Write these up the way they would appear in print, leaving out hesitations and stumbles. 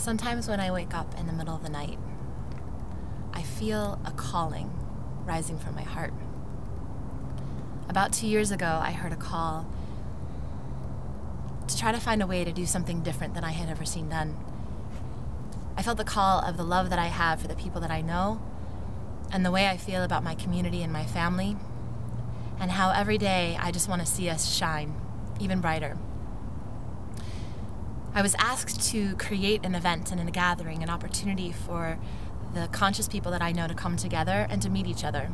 Sometimes when I wake up in the middle of the night, I feel a calling rising from my heart. About 2 years ago, I heard a call to try to find a way to do something different than I had ever seen done. I felt the call of the love that I have for the people that I know, and the way I feel about my community and my family, and how every day I just want to see us shine even brighter. I was asked to create an event and a gathering, an opportunity for the conscious people that I know to come together and to meet each other.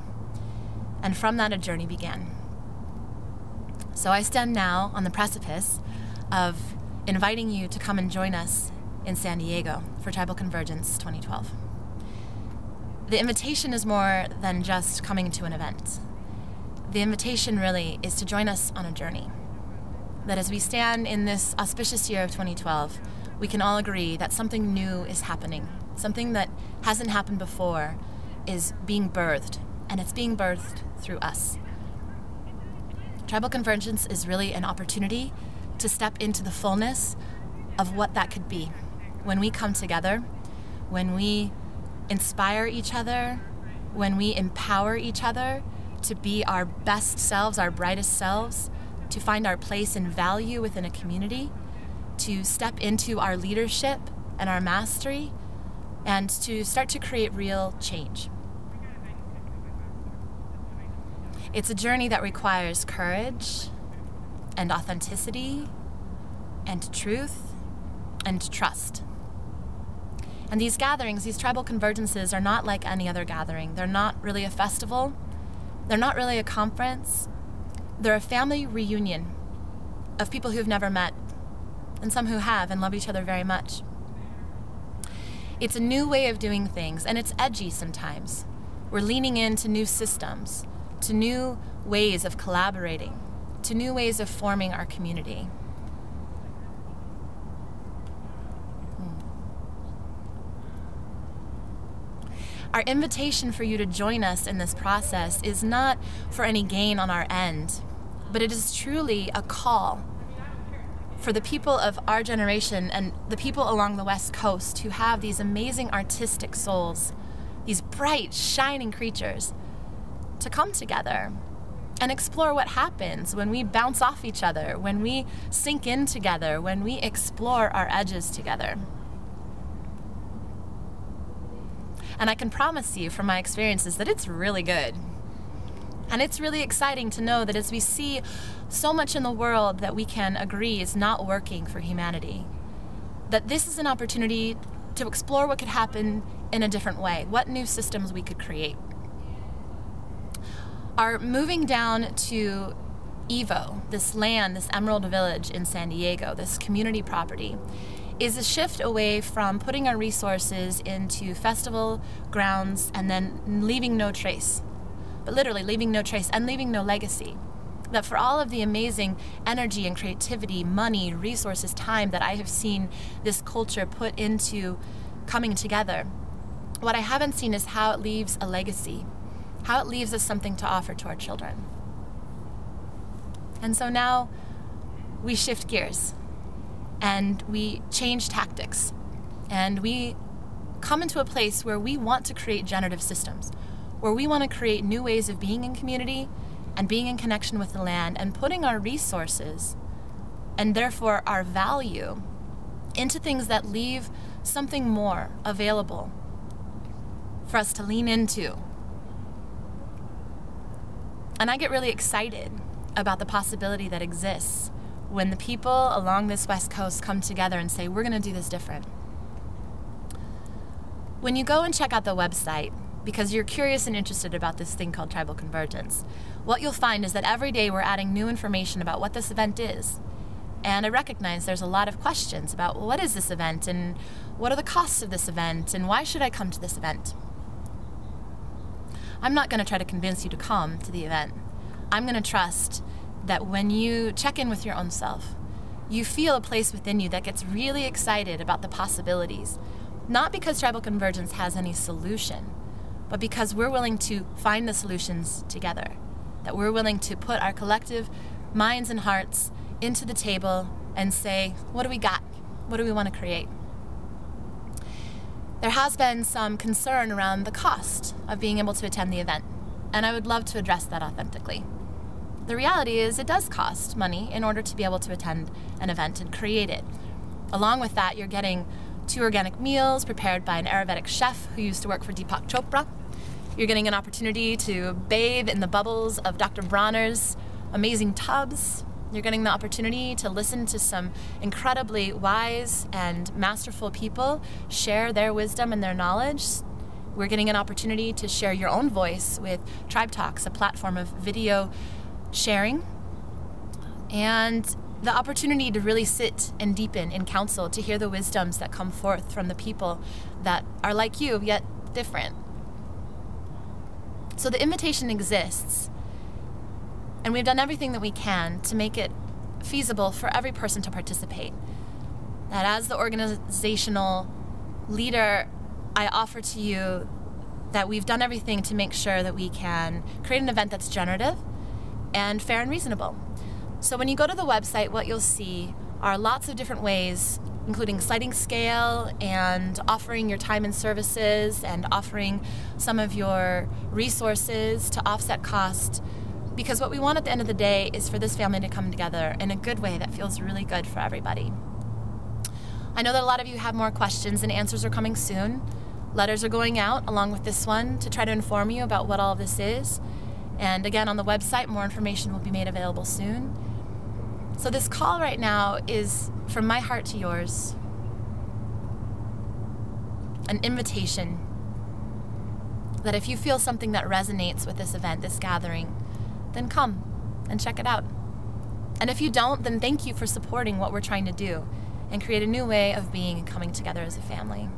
And from that, a journey began. So I stand now on the precipice of inviting you to come and join us in San Diego for Tribal Convergence 2012. The invitation is more than just coming to an event. The invitation really is to join us on a journey. That as we stand in this auspicious year of 2012, we can all agree that something new is happening. Something that hasn't happened before is being birthed, and it's being birthed through us. Tribal Convergence is really an opportunity to step into the fullness of what that could be. When we come together, when we inspire each other, when we empower each other to be our best selves, our brightest selves, to find our place and value within a community, to step into our leadership and our mastery, and to start to create real change. It's a journey that requires courage and authenticity and truth and trust. And these gatherings, these tribal convergences, are not like any other gathering. They're not really a festival. They're not really a conference. They're a family reunion of people who've never met, and some who have and love each other very much. It's a new way of doing things, and it's edgy sometimes. We're leaning into new systems, to new ways of collaborating, to new ways of forming our community. Our invitation for you to join us in this process is not for any gain on our end, but it is truly a call for the people of our generation and the people along the West Coast who have these amazing artistic souls, these bright, shining creatures, to come together and explore what happens when we bounce off each other, when we sink in together, when we explore our edges together. And I can promise you from my experiences that it's really good. And it's really exciting to know that as we see so much in the world that we can agree is not working for humanity, that this is an opportunity to explore what could happen in a different way, what new systems we could create. Our moving down to Evo, this land, this Emerald Village in San Diego, this community property, is a shift away from putting our resources into festival grounds and then leaving no trace. But literally leaving no trace and leaving no legacy. That for all of the amazing energy and creativity, money, resources, time that I have seen this culture put into coming together, what I haven't seen is how it leaves a legacy, how it leaves us something to offer to our children. And so now we shift gears and we change tactics and we come into a place where we want to create generative systems, where we want to create new ways of being in community and being in connection with the land and putting our resources and therefore our value into things that leave something more available for us to lean into. And I get really excited about the possibility that exists when the people along this West Coast come together and say, we're going to do this different. When you go and check out the website, because you're curious and interested about this thing called Tribal Convergence, what you'll find is that every day we're adding new information about what this event is. And I recognize there's a lot of questions about, well, what is this event, and what are the costs of this event, and why should I come to this event? I'm not going to try to convince you to come to the event. I'm going to trust that when you check in with your own self, you feel a place within you that gets really excited about the possibilities. Not because Tribal Convergence has any solution, but because we're willing to find the solutions together, that we're willing to put our collective minds and hearts into the table and say, what do we got? What do we want to create? There has been some concern around the cost of being able to attend the event, and I would love to address that authentically. The reality is it does cost money in order to be able to attend an event and create it. Along with that, you're getting 2 organic meals prepared by an Ayurvedic chef who used to work for Deepak Chopra. You're getting an opportunity to bathe in the bubbles of Dr. Bronner's amazing tubs. You're getting the opportunity to listen to some incredibly wise and masterful people share their wisdom and their knowledge. We're getting an opportunity to share your own voice with Tribe Talks, a platform of video sharing, and the opportunity to really sit and deepen in counsel, to hear the wisdoms that come forth from the people that are like you, yet different. So the invitation exists, and we've done everything that we can to make it feasible for every person to participate. That as the organizational leader, I offer to you that we've done everything to make sure that we can create an event that's generative and fair and reasonable. So when you go to the website, what you'll see are lots of different ways, including sliding scale and offering your time and services and offering some of your resources to offset cost. Because what we want at the end of the day is for this family to come together in a good way that feels really good for everybody. I know that a lot of you have more questions, and answers are coming soon. Letters are going out along with this one to try to inform you about what all of this is. And again, on the website, more information will be made available soon. So this call right now is from my heart to yours, an invitation that if you feel something that resonates with this event, this gathering, then come and check it out. And if you don't, then thank you for supporting what we're trying to do and create a new way of being and coming together as a family.